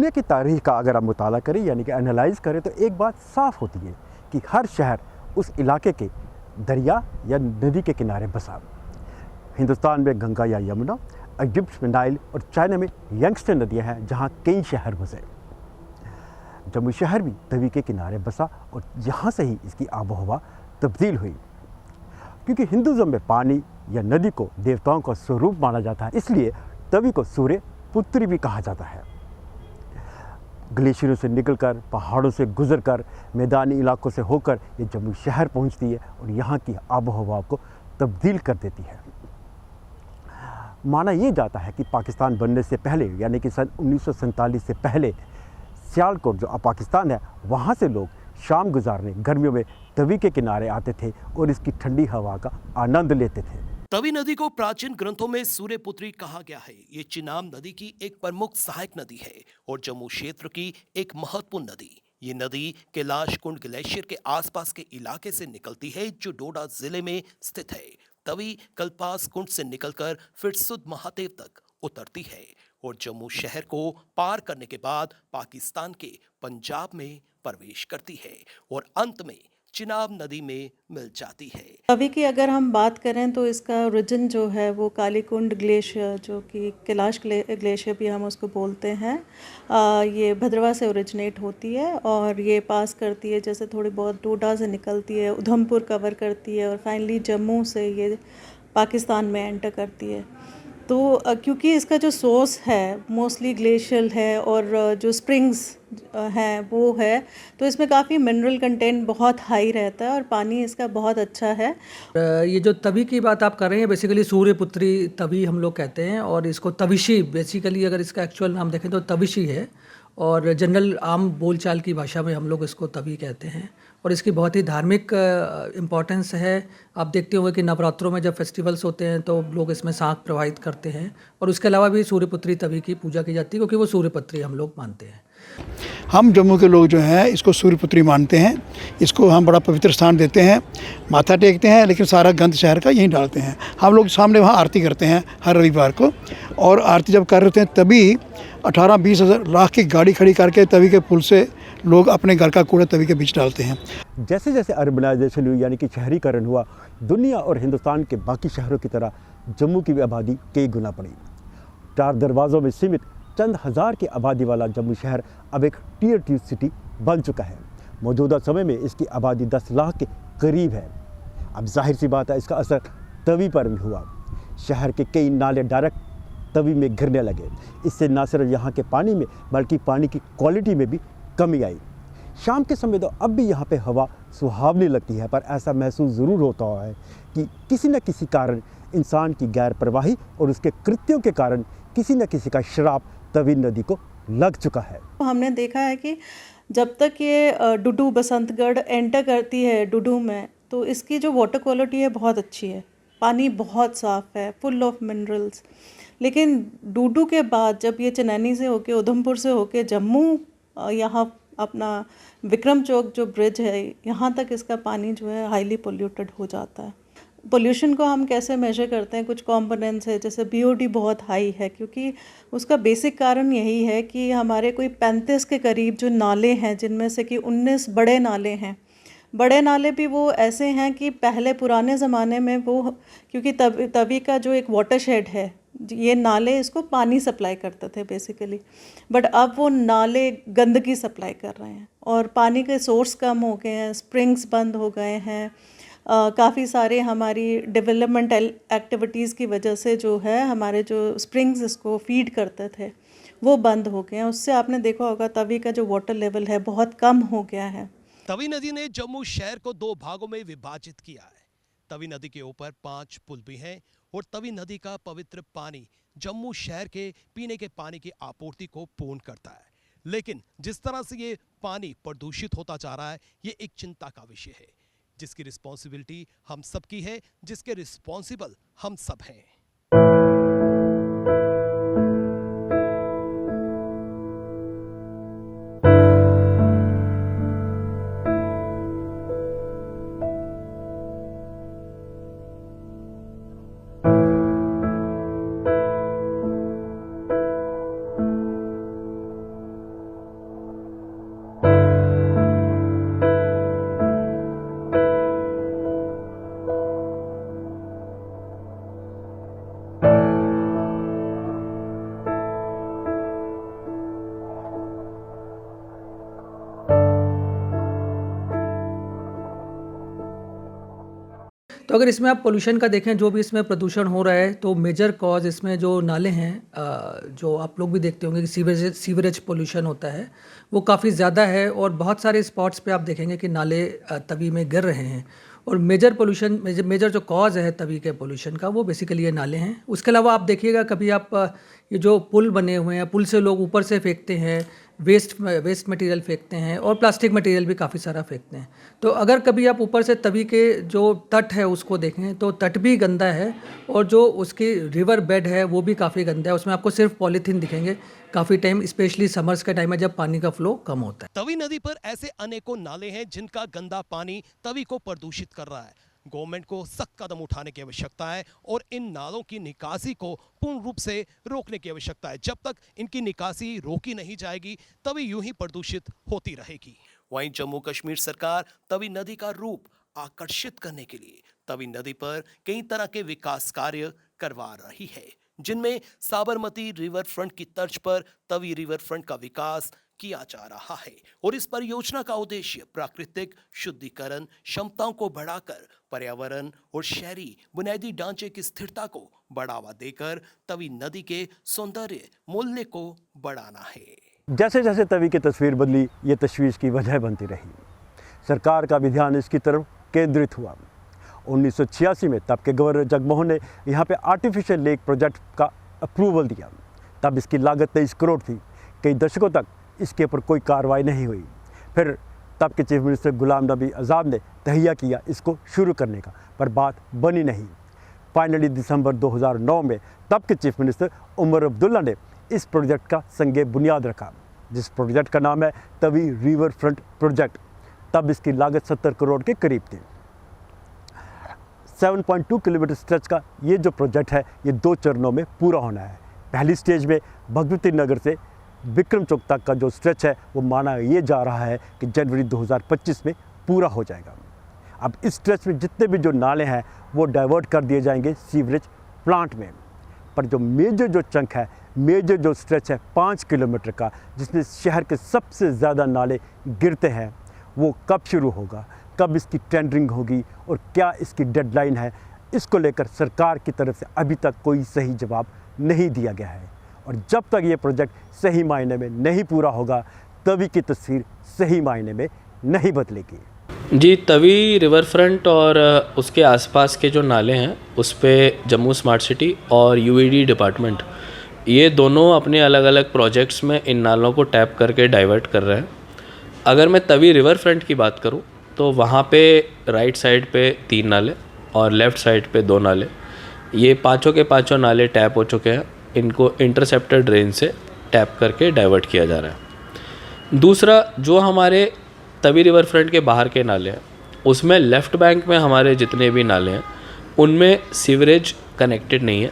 दुनिया की तारीख का अगर आप मुताला करें यानी कि एनालाइज करें तो एक बात साफ़ होती है कि हर शहर उस इलाके के दरिया या नदी के किनारे बसा। हिंदुस्तान में गंगा या यमुना, इजिप्ट में नाइल और चाइना में यंगस्टर नदियाँ हैं जहाँ कई शहर बसे। जम्मू शहर भी तवी के किनारे बसा और यहाँ से ही इसकी आबोहवा तब्दील हुई। क्योंकि हिंदुज़म में पानी या नदी को देवताओं का स्वरूप माना जाता है, इसलिए तवी को सूर्य पुत्री भी कहा जाता है। ग्लेशियरों से निकलकर, पहाड़ों से गुजरकर, मैदानी इलाकों से होकर ये जम्मू शहर पहुंचती है और यहाँ की आबोहवा को तब्दील कर देती है। माना यह जाता है कि पाकिस्तान बनने से पहले यानी कि सन 1947 से पहले सियालकोट जो अब पाकिस्तान है, वहाँ से लोग शाम गुजारने गर्मियों में तवी के किनारे आते थे और इसकी ठंडी हवा का आनंद लेते थे। तवी नदी को प्राचीन ग्रंथों में सूर्यपुत्री कहा गया है। ये चिनाब नदी की एक प्रमुख सहायक नदी है और जम्मू क्षेत्र की एक महत्वपूर्ण नदी। ये नदी कैलाश कुंड ग्लेशियर के आसपास के इलाके से निकलती है जो डोडा जिले में स्थित है। तवी कल्पास कुंड से निकलकर फिर सुध महादेव तक उतरती है और जम्मू शहर को पार करने के बाद पाकिस्तान के पंजाब में प्रवेश करती है और अंत में चिनाब नदी में मिल जाती है। तवी की अगर हम बात करें तो इसका ओरिजिन जो है वो कालीकुंड ग्लेशियर, जो कि कैलाश ग्लेशियर भी हम उसको बोलते हैं, ये भद्रवाह से ओरिजिनेट होती है और ये पास करती है, जैसे थोड़ी बहुत डोडा से निकलती है, उधमपुर कवर करती है और फाइनली जम्मू से ये पाकिस्तान में एंटर करती है। तो क्योंकि इसका जो सोर्स है मोस्टली ग्लेशियल है और जो स्प्रिंग्स हैं वो है, तो इसमें काफ़ी मिनरल कंटेंट बहुत हाई रहता है और पानी इसका बहुत अच्छा है। ये जो तवी की बात आप कर रहे हैं, बेसिकली सूर्यपुत्री तवी हम लोग कहते हैं और इसको तविशी, बेसिकली अगर इसका एक्चुअल नाम देखें तो तविशी है और जनरल आम बोलचाल की भाषा में हम लोग इसको तवी कहते हैं और इसकी बहुत ही धार्मिक इम्पॉर्टेंस है। आप देखते होंगे कि नवरात्रों में जब फेस्टिवल्स होते हैं तो लोग इसमें साँक प्रवाहित करते हैं और उसके अलावा भी सूर्यपुत्री तवी की पूजा की जाती है क्योंकि वो सूर्यपुत्री हम लोग मानते हैं। हम जम्मू के लोग जो हैं इसको सूर्यपुत्री मानते हैं, इसको हम बड़ा पवित्र स्थान देते हैं, माथा टेकते हैं, लेकिन सारा गंद शहर का यहीं डालते हैं। हम लोग सामने वहाँ आरती करते हैं हर रविवार को और आरती जब कर रहे हैं तभी 18-20 हज़ार लाख की गाड़ी खड़ी करके तवी के पुल से लोग अपने घर का कूड़ा तवी के बीच डालते हैं। जैसे जैसे अर्बनाइजेशन हुई यानी कि शहरीकरण हुआ, दुनिया और हिंदुस्तान के बाकी शहरों की तरह जम्मू की भी आबादी कई गुना बढ़ी। 4 दरवाज़ों में सीमित चंद हज़ार की आबादी वाला जम्मू शहर अब एक टियर 2 सिटी बन चुका है। मौजूदा समय में इसकी आबादी 10 लाख के करीब है। अब जाहिर सी बात है इसका असर तवी पर भी हुआ। शहर के कई नाले डायरेक्ट तवी में गिरने लगे। इससे न सिर्फ यहाँ के पानी में बल्कि पानी की क्वालिटी में भी कमी आई। शाम के समय तो अब भी यहाँ पे हवा सुहावनी लगती है, पर ऐसा महसूस ज़रूर होता है कि किसी न किसी कारण इंसान की गैर परवाही और उसके कृत्यों के कारण किसी न किसी का श्राप तवी नदी को लग चुका है। हमने देखा है कि जब तक ये डुडू बसंतगढ़ एंटर करती है डुडू में, तो इसकी जो वाटर क्वालिटी है बहुत अच्छी है, पानी बहुत साफ़ है, फुल ऑफ मिनरल्स। लेकिन डुडू के बाद जब ये चनैनी से होके, उधमपुर से होके जम्मू, यहाँ अपना विक्रम चौक जो ब्रिज है, यहाँ तक इसका पानी जो है हाईली पोल्यूटेड हो जाता है। पोल्यूशन को हम कैसे मेजर करते हैं, कुछ कंपोनेंट्स है, जैसे बीओडी बहुत हाई है क्योंकि उसका बेसिक कारण यही है कि हमारे कोई 35 के करीब जो नाले हैं, जिनमें से कि 19 बड़े नाले हैं। बड़े नाले भी वो ऐसे हैं कि पहले पुराने ज़माने में वो, क्योंकि तवी का जो एक वाटरशेड है, ये नाले इसको पानी सप्लाई करते थे बेसिकली, बट अब वो नाले गंदगी सप्लाई कर रहे हैं और पानी के सोर्स कम हो गए हैं, स्प्रिंग्स बंद हो गए हैं। काफ़ी सारे हमारी डेवलपमेंट एक्टिविटीज़ की वजह से जो है हमारे जो स्प्रिंग्स इसको फीड करते थे वो बंद हो गए हैं। उससे आपने देखा होगा तवी का जो वाटर लेवल है बहुत कम हो गया है। तवी नदी ने जम्मू शहर को 2 भागों में विभाजित किया है। तवी नदी के ऊपर 5 पुल भी हैं और तवी नदी का पवित्र पानी जम्मू शहर के पीने के पानी की आपूर्ति को पूर्ण करता है। लेकिन जिस तरह से ये पानी प्रदूषित होता जा रहा है, ये एक चिंता का विषय है, जिसकी रिस्पॉन्सिबिलिटी हम सबकी है, जिसके रिस्पॉन्सिबल हम सब हैं। तो अगर इसमें आप पोल्यूशन का देखें, जो भी इसमें प्रदूषण हो रहा है, तो मेजर कॉज इसमें जो नाले हैं, जो आप लोग भी देखते होंगे कि सीवरेज पोल्यूशन होता है, वो काफ़ी ज़्यादा है। और बहुत सारे स्पॉट्स पे आप देखेंगे कि नाले तवी में गिर रहे हैं। और मेजर पोल्यूशन, मेजर जो कॉज है तवी के पोल्यूशन का, वो बेसिकली ये नाले हैं। उसके अलावा आप देखिएगा, कभी आप ये जो पुल बने हुए हैं, पुल से लोग ऊपर से फेंकते हैं, वेस्ट मटेरियल फेंकते हैं, और प्लास्टिक मटेरियल भी काफ़ी सारा फेंकते हैं। तो अगर कभी आप ऊपर से तवी के जो तट है उसको देखें, तो तट भी गंदा है, और जो उसकी रिवर बेड है वो भी काफ़ी गंदा है। उसमें आपको सिर्फ पॉलीथीन दिखेंगे काफ़ी टाइम, स्पेशली समर्स का टाइम है जब पानी का फ्लो कम होता है। तवी नदी पर ऐसे अनेकों नाले हैं जिनका गंदा पानी तवी को प्रदूषित कर रहा है। गवर्नमेंट को सख्त कदम उठाने की आवश्यकता है और इन नालों की निकासी को पूर्ण रूप से रोकने की आवश्यकता है। जब तक इनकी निकासी रोकी नहीं जाएगी, तवी यूं ही प्रदूषित होती रहेगी। वहीं जम्मू कश्मीर सरकार तवी नदी का रूप आकर्षित करने के लिए तवी नदी पर कई तरह के विकास कार्य करवा रही है, जिनमें साबरमती रिवर फ्रंट की तर्ज पर तवी रिवर फ्रंट का विकास किया जा रहा है। और इस परियोजना का उद्देश्य प्राकृतिक शुद्धिकरण क्षमताओं को बढ़ाकर पर्यावरण और शहरी बुनियादी ढांचे की स्थिरता को बढ़ावा देकर तवी नदी के सौंदर्य मूल्य को बढ़ाना है। जैसे जैसे तवी की तस्वीर बदली, ये तशवीश की वजह बनती रही। सरकार का भी ध्यान इसकी तरफ केंद्रित हुआ। 1986 में तब के गवर्नर जगमोहन ने यहाँ पे आर्टिफिशियल लेक प्रोजेक्ट का अप्रूवल दिया। तब इसकी लागत 23 करोड़ थी। कई दशकों तक इसके ऊपर कोई कार्रवाई नहीं हुई। फिर तब के चीफ मिनिस्टर गुलाम नबी आज़ाद ने तहिया किया इसको शुरू करने का, पर बात बनी नहीं। फाइनली दिसंबर 2009 में तब के चीफ मिनिस्टर उमर अब्दुल्ला ने इस प्रोजेक्ट का संगे बुनियाद रखा, जिस प्रोजेक्ट का नाम है तवी रिवर फ्रंट प्रोजेक्ट। तब इसकी लागत 70 करोड़ के करीब थी। 7.2 किलोमीटर स्ट्रेच का ये जो प्रोजेक्ट है, ये 2 चरणों में पूरा होना है। पहली स्टेज में भगवती नगर से विक्रम चौक तक का जो स्ट्रेच है, वो माना ये जा रहा है कि जनवरी 2025 में पूरा हो जाएगा। अब इस स्ट्रेच में जितने भी जो नाले हैं वो डाइवर्ट कर दिए जाएंगे सीवरेज प्लांट में। पर जो मेजर जो चंक है, मेजर जो स्ट्रेच है 5 किलोमीटर का, जिसमें शहर के सबसे ज़्यादा नाले गिरते हैं, वो कब शुरू होगा, कब इसकी टेंडरिंग होगी और क्या इसकी डेडलाइन है, इसको लेकर सरकार की तरफ से अभी तक कोई सही जवाब नहीं दिया गया है। और जब तक ये प्रोजेक्ट सही मायने में नहीं पूरा होगा, तवी की तस्वीर सही मायने में नहीं बदलेगी। जी, तवी रिवर फ्रंट और उसके आसपास के जो नाले हैं, उस पे जम्मू स्मार्ट सिटी और यूईडी डिपार्टमेंट, ये दोनों अपने अलग अलग प्रोजेक्ट्स में इन नालों को टैप करके डाइवर्ट कर रहे हैं। अगर मैं तवी रिवर फ्रंट की बात करूं, तो वहाँ पे राइट साइड पे 3 नाले और लेफ़्ट साइड पे 2 नाले, ये पाँचों के पाँचों नाले टैप हो चुके हैं। इनको इंटरसेप्टर ड्रेन से टैप करके डाइवर्ट किया जा रहा है। दूसरा, जो हमारे तवी रिवर फ्रंट के बाहर के नाले हैं, उसमें लेफ़्ट बैंक में हमारे जितने भी नाले हैं, उनमें सीवरेज कनेक्टेड नहीं है।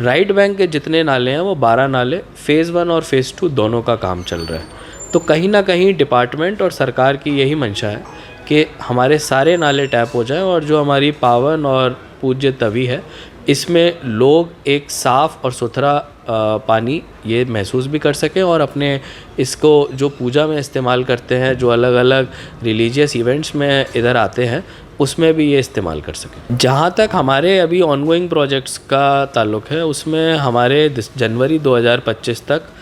राइट बैंक के जितने नाले हैं, वो 12 नाले फ़ेज़ 1 और फ़ेज़ 2 दोनों का काम चल रहा है। तो कहीं ना कहीं डिपार्टमेंट और सरकार की यही मंशा है कि हमारे सारे नाले टैप हो जाएं और जो हमारी पावन और पूज्य तवी है, इसमें लोग एक साफ़ और सुथरा पानी ये महसूस भी कर सकें और अपने इसको जो पूजा में इस्तेमाल करते हैं, जो अलग अलग रिलीजियस इवेंट्स में इधर आते हैं, उसमें भी ये इस्तेमाल कर सकें। जहाँ तक हमारे अभी ऑनगोइंग प्रोजेक्ट्स का ताल्लुक़ है, उसमें हमारे जनवरी 2025 तक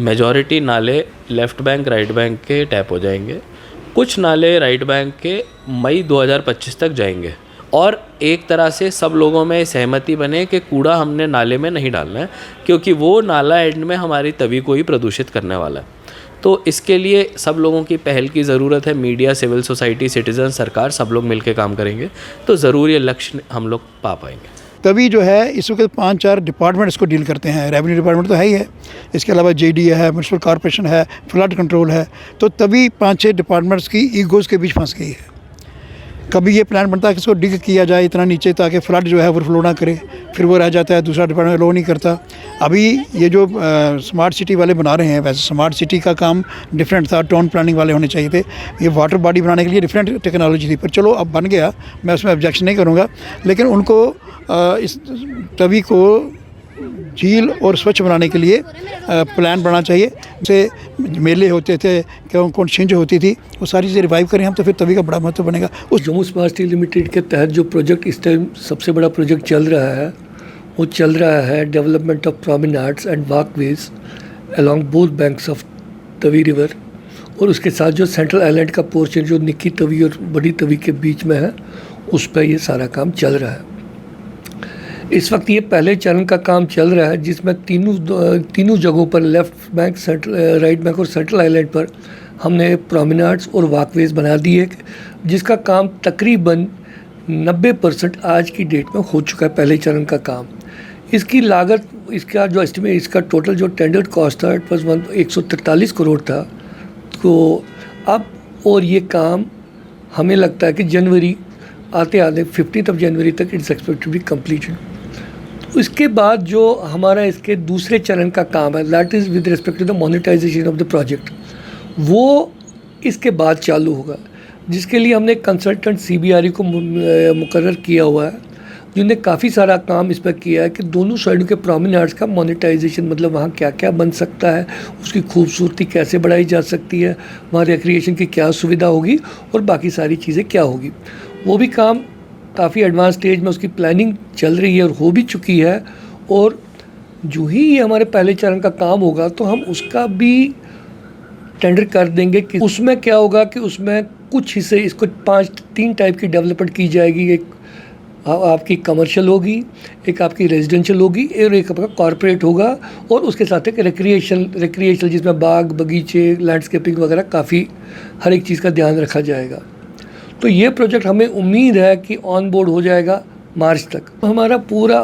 मेजॉरिटी नाले लेफ़्ट बैंक राइट बैंक के टैप हो जाएंगे। कुछ नाले राइट बैंक के मई 2025 तक जाएंगे। और एक तरह से सब लोगों में सहमति बने कि कूड़ा हमने नाले में नहीं डालना है, क्योंकि वो नाला एंड में हमारी तवी को ही प्रदूषित करने वाला है। तो इसके लिए सब लोगों की पहल की ज़रूरत है। मीडिया, सिविल सोसाइटी, सिटीज़न, सरकार, सब लोग मिलकर काम करेंगे तो ज़रूर ये लक्ष्य हम लोग पा पाएंगे। तभी जो है इस वक्त 5-4 डिपार्टमेंट इसको डील करते हैं। रेवेन्यू डिपार्टमेंट तो है ही है, इसके अलावा JD है, म्यूनसिपल कॉर्पोरेशन है, फ्लड कंट्रोल है। तो तभी 5-6 डिपार्टमेंट्स की ईगोज़ के बीच फंस गई है। कभी ये प्लान बनता है कि इसको डिग किया जाए इतना नीचे ताकि फ्लड जो है ओवरफ्लो ना करे, फिर वो रह जाता है, दूसरा डिपार्टमेंट लो नहीं करता। अभी ये जो स्मार्ट सिटी वाले बना रहे हैं, वैसे स्मार्ट सिटी का काम डिफरेंट था, टाउन प्लानिंग वाले होने चाहिए थे। ये वाटर बॉडी बनाने के लिए डिफरेंट टेक्नोलॉजी थी, पर चलो अब बन गया, मैं उसमें ऑब्जेक्शन नहीं करूँगा। लेकिन उनको इस तवी को झील और स्वच्छ बनाने के लिए प्लान बनाना चाहिए। जैसे मेले होते थे, कौन छिंज होती थी, वो सारी चीज़ें रिवाइव करें हम, तो फिर तभी का बड़ा महत्व बनेगा। उस जम्मू स्मार्ट सिटी लिमिटेड के तहत जो प्रोजेक्ट इस टाइम सबसे बड़ा प्रोजेक्ट चल रहा है, वो चल रहा है development of promenades and walkways along both banks of Tawi river, और उसके साथ जो सेंट्रल आइलैंड का पोर्शन जो निक्की तवी और बड़ी तवी के बीच में है, उस पर ये सारा काम चल रहा है। इस वक्त ये पहले चरण का काम चल रहा है, जिसमें तीनों जगहों पर लेफ़्ट बैंक, राइट बैंक और सेंट्रल आइलैंड पर हमने प्रोमेनाड्स और वॉकवेज बना दिए, जिसका काम तकरीबन 90% आज की डेट में हो चुका है, पहले चरण का काम। इसकी लागत, इसका जो एस्टिमेट, इसका टोटल जो टेंडर्ड कॉस्ट था, इट वाज 143 करोड़ था। तो अब और ये काम हमें लगता है कि जनवरी आते 15 जनवरी तक it's expected to be completed. इसके बाद जो हमारा इसके दूसरे चरण का काम है, that is with respect to the monetisation of the project, वो इसके बाद चालू होगा, जिसके लिए हमने कंसल्टेंट CBRE को मुकर्रर किया हुआ है, जिन्होंने काफ़ी सारा काम इस पर किया है कि दोनों साइडों के प्रोमेनाड्स का मोनेटाइजेशन, मतलब वहाँ क्या क्या बन सकता है, उसकी खूबसूरती कैसे बढ़ाई जा सकती है, वहाँ रिक्रिएशन की क्या सुविधा होगी और बाकी सारी चीज़ें क्या होगी, वो भी काम काफ़ी एडवांस स्टेज में उसकी प्लानिंग चल रही है और हो भी चुकी है। और जो ही ये हमारे पहले चरण का काम होगा, तो हम उसका भी टेंडर कर देंगे कि उसमें क्या होगा कि उसमें कुछ हिस्से, इसको 3 टाइप की डेवलपमेंट की जाएगी। एक आपकी कमर्शियल होगी, एक आपकी रेजिडेंशियल होगी और एक आपका कॉर्पोरेट होगा, और उसके साथ एक रिक्रिएशनल जिसमें बाग बगीचे, लैंडस्केपिंग वगैरह काफ़ी हर एक चीज़ का ध्यान रखा जाएगा। तो ये प्रोजेक्ट हमें उम्मीद है कि ऑन बोर्ड हो जाएगा मार्च तक। हमारा पूरा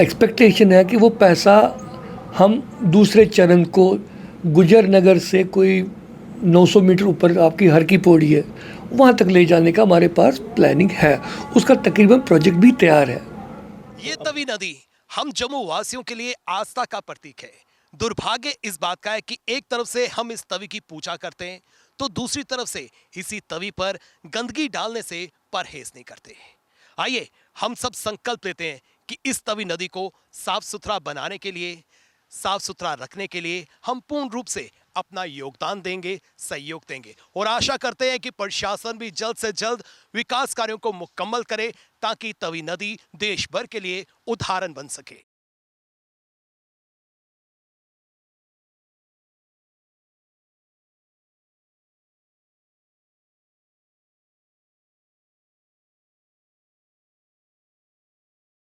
एक्सपेक्टेशन है कि वो पैसा हम दूसरे चरण को गुजर नगर से कोई 900 मीटर ऊपर आपकी हर की पौड़ी है, वहाँ तक ले जाने का हमारे पास प्लानिंग है। उसका तकरीबन प्रोजेक्ट भी तैयार है। ये तवी नदी हम जम्मू वासियों के लिए आस्था का प्रतीक है। दुर्भाग्य इस बात का है कि एक तरफ से हम इस तवी की पूजा करते हैं, तो दूसरी तरफ से इसी तवी पर गंदगी डालने से परहेज नहीं करते। आइए हम सब संकल्प लेते हैं कि इस तवी नदी को साफ सुथरा बनाने के लिए, साफ सुथरा रखने के लिए हम पूर्ण रूप से अपना योगदान देंगे, सहयोग देंगे, और आशा करते हैं कि प्रशासन भी जल्द से जल्द विकास कार्यों को मुकम्मल करे, ताकि तवी नदी देश भर के लिए उदाहरण बन सके।